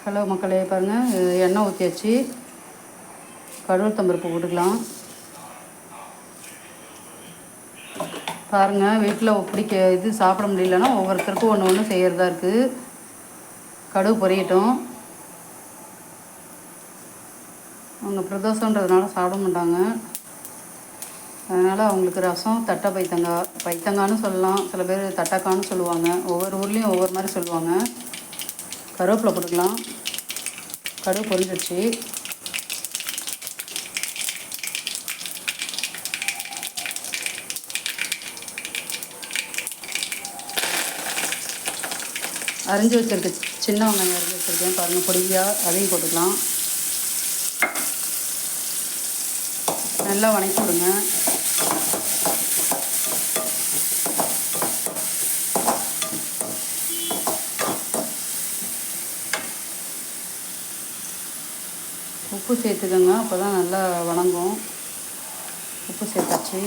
Hello மக்களே, பாருங்கள் எண்ணெய் ஊற்றியாச்சு. கடவுள் பருப்பு போட்டுக்கலாம். பாருங்கள், வீட்டில் இது சாப்பிட முடியலன்னா ஒவ்வொருத்தருக்கும் ஒன்று ஒன்று செய்கிறதா இருக்குது. கடுகு பொரியட்டும். அவங்க பிரதோஷன்றதுனால சாப்பிட மாட்டாங்க. அதனால் அவங்களுக்கு ரசம், தட்டை பைத்தங்கான்னு சொல்லலாம், சில பேர் தட்டக்கான்னு சொல்லுவாங்க. ஒவ்வொரு ஊர்லேயும் ஒவ்வொரு மாதிரி சொல்லுவாங்க. கருவேப்பிலை போட்டுக்கலாம். கடுகு பொரிஞ்சிடுச்சு. அரிஞ்சு வச்சுருக்க சின்ன வெங்காயம் அரிஞ்சு வச்சுருக்கேன் பாருங்கள், பொடியாக அதையும் போட்டுக்கலாம். நல்லா வணக்கி விடுங்க. உப்பு சேர்த்துக்கோங்க, அப்போ தான் நல்லா வணங்கும். உப்பு சேர்த்தாச்சு.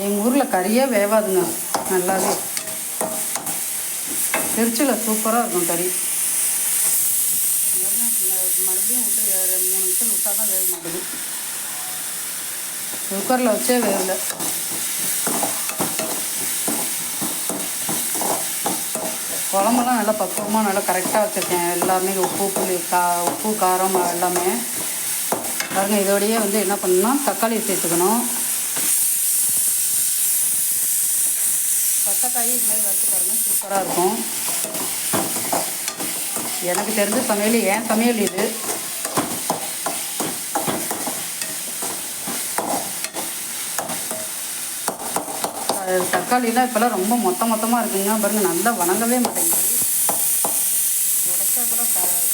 எங்கள் ஊரில் கறியே வேவாதுங்க, நல்லாவே திருச்சியில் சூப்பராக இருக்கும் கறி. மறுபடியும் விட்டு 3 விசில் விட்டால் தான் வேக மாட்டேங்குது. குக்கரில் வச்சே வேகலை. குழம்பெல்லாம் நல்லா பக்குவமாக நல்லா கரெக்டாக வச்சுருக்கேன். எல்லாமே உப்பு, புளி, உப்பு, காரம் எல்லாமே பாருங்கள். இதோடையே என்ன பண்ணணும்னா தக்காளி சேர்த்துக்கணும். பச்சைக்காய் இது மாதிரி வறுத்து பாருங்கள், சூப்பராக இருக்கும். எனக்கு தெரிஞ்ச சமையல் என் சமையல் இது. தக்காளிலாம் இப்போல்லாம் ரொம்ப மொத்தமாக இருக்குங்க. பாருங்கள், நல்லா வணங்கவே மாட்டேங்குது. உடைச்சா கூட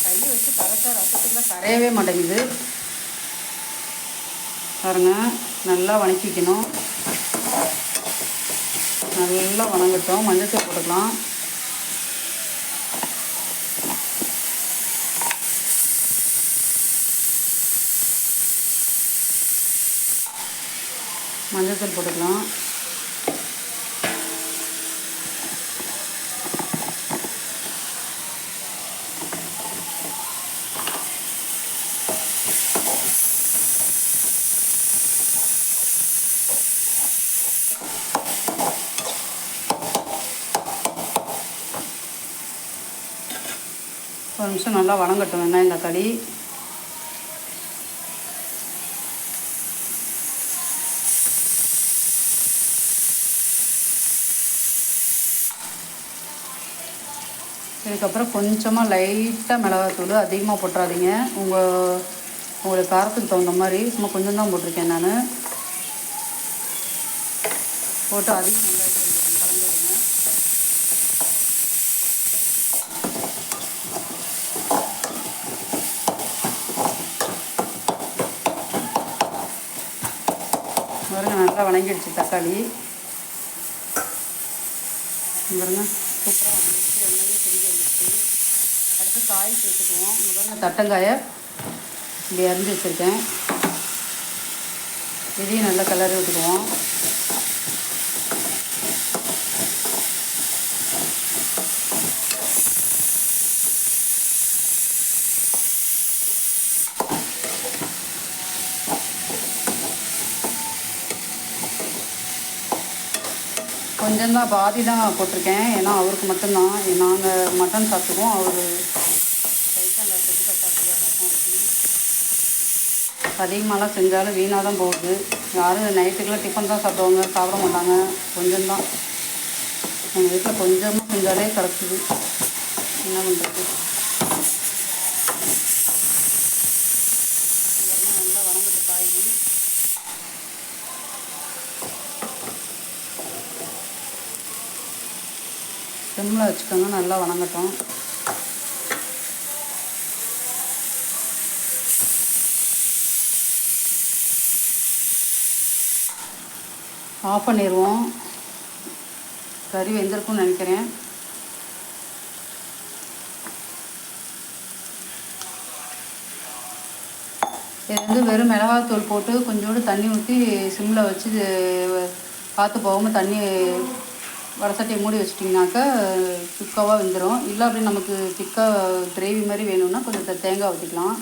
கையை வச்சு கரைச்சா ரசத்துக்குலாம் கரையவே மாட்டேங்குது. பாருங்கள், நல்லா வணக்கிக்கணும். நல்லா வணங்கட்டும். மஞ்சள் போட்டுக்கலாம். மஞ்சள் போட்டுக்கலாம். ஒரு நிமிஷம் நல்லா வணங்கட்டும் வெங்காயம் தக்காளி. இதுக்கப்புறம் கொஞ்சமாக லைட்டாக மிளகாத்தூள், அதிகமாக போட்டுறாதீங்க. உங்களுக்கு காரத்துக்கு தகுந்த மாதிரி சும்மா கொஞ்சம் தான் போட்டிருக்கேன் நான். போட்டு அதிகம் வெங்காயத்தை கலந்து விடுங்க. பாருங்க, நல்லா வணங்கிடுச்சு தக்காளி. பாருங்க, சூப்பராக வந்துடுச்சு. எண்ணெயே பிரிஞ்சு வந்துடுச்சு. அடுத்து காய் சேர்த்துக்குவோம். இங்கே பாருங்கள், தட்டங்காயை இப்படி அரிஞ்சு வச்சுருக்கேன். இதையும் நல்லா கிளறி விட்டுக்குவோம். கொஞ்சம்தான், பாதி தான் போட்டிருக்கேன். ஏன்னா அவருக்கு மட்டும்தான். நாங்கள் மட்டன் சாப்பிட்டுக்குவோம். அவர் கைத்தங்காய் செட்டுக்க சாப்பிடுவார் ரசம் ஊற்றி. அதிகமாகலாம் செஞ்சாலும் வீணாக தான் போகுது. யாரும் நைட்டுக்கெல்லாம் டிஃபன் தான் சாப்பிடுவாங்க, சாப்பிட மாட்டாங்க. கொஞ்சம்தான் எங்கள் வீட்டில் கொஞ்சமாக செஞ்சாலே கிடச்சிது. என்ன பண்ணுறது? நல்லா வணங்கிட்டு காய் சிம்மில் வச்சுக்கோங்க. நல்லா வணங்கட்டும். ஆஃப் பண்ணிடுவோம். கறி வெந்திருக்கும்னு நினைக்கிறேன். இது வந்து வெறும் மிளகாத்தூள் போட்டு கொஞ்சோண்டு தண்ணி ஊற்றி சிம்மில் வச்சு காற்று போகாமல் தண்ணி வடசட்டியை மூடி வச்சிட்டிங்கனாக்கா சுக்காவாக வெந்துடும். இல்லை அப்படின்னு நமக்கு திக்காக கிரேவி மாதிரி வேணும்னா கொஞ்சம் தேங்காய் ஊற்றிக்கலாம்.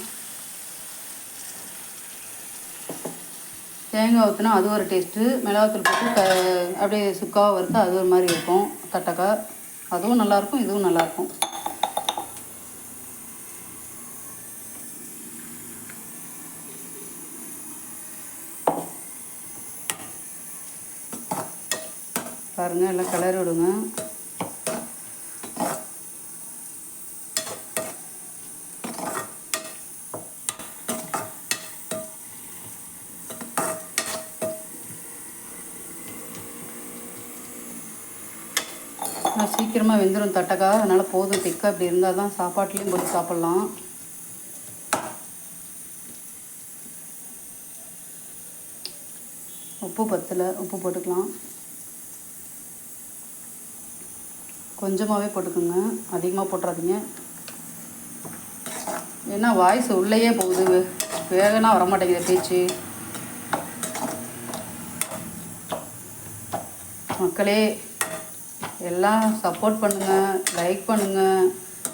தேங்காய் ஊற்றினா அது ஒரு டேஸ்ட்டு. மிளகாத்தூள் போட்டு அப்படியே சுக்காவாக வறுத்தா அது ஒரு மாதிரி இருக்கும். தட்டக்காய் அதுவும் நல்லாயிருக்கும், இதுவும் நல்லாயிருக்கும். பாருங்கள், எல்லாம் கிளறி விடுங்க. சீக்கிரமாக வெந்துடும் தட்டக்காய். அதனால் போதும், திக்காக இப்படி இருந்தால் தான் சாப்பாட்லேயும் போட்டு சாப்பிட்லாம். உப்பு பத்தலை, உப்பு போட்டுக்கலாம். கொஞ்சமாகவே போட்டுக்கோங்க, அதிகமாக போட்டுறாதீங்க. ஏன்னா வாய்ஸ் உள்ளேயே போகுது, வேகனா வரமாட்டேங்குது பேச்சு. மக்களே எல்லாம் சப்போர்ட் பண்ணுங்கள், லைக் பண்ணுங்கள்,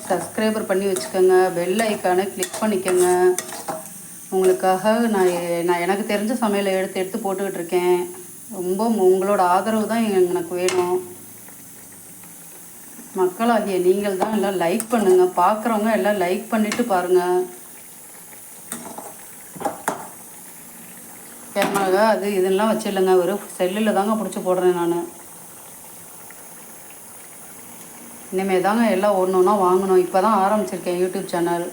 சப்ஸ்கிரைபர் பண்ணி வச்சுக்கோங்க, பெல் ஐக்கானை கிளிக் பண்ணிக்கோங்க. உங்களுக்காக நான் எனக்கு தெரிஞ்ச சமையலை எடுத்து போட்டுக்கிட்டு இருக்கேன். ரொம்ப உங்களோட ஆதரவு தான் எனக்கு வேணும். மக்களாகிய நீங்கள் தான் எல்லாம் லைக் பண்ணுங்கள். பார்க்குறவங்க எல்லாம் லைக் பண்ணிவிட்டு பாருங்கள். கேமரா அது இதெல்லாம் வச்சிடலைங்க, ஒரு செல்லில் தாங்க பிடிச்சி போடுறேன் நான். இனிமேல் தாங்க எல்லாம் ஒன்று ஒன்றா வாங்கணும். இப்போ தான் ஆரம்பிச்சிருக்கேன் யூடியூப் சேனல்.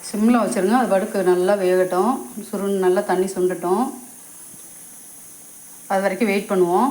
சிம்மில் வச்சுருங்க, அது படுக்கு நல்லா வேகட்டும். நல்லா தண்ணி சுண்டட்டும். அது வரைக்கும் வெயிட் பண்ணுவோம்.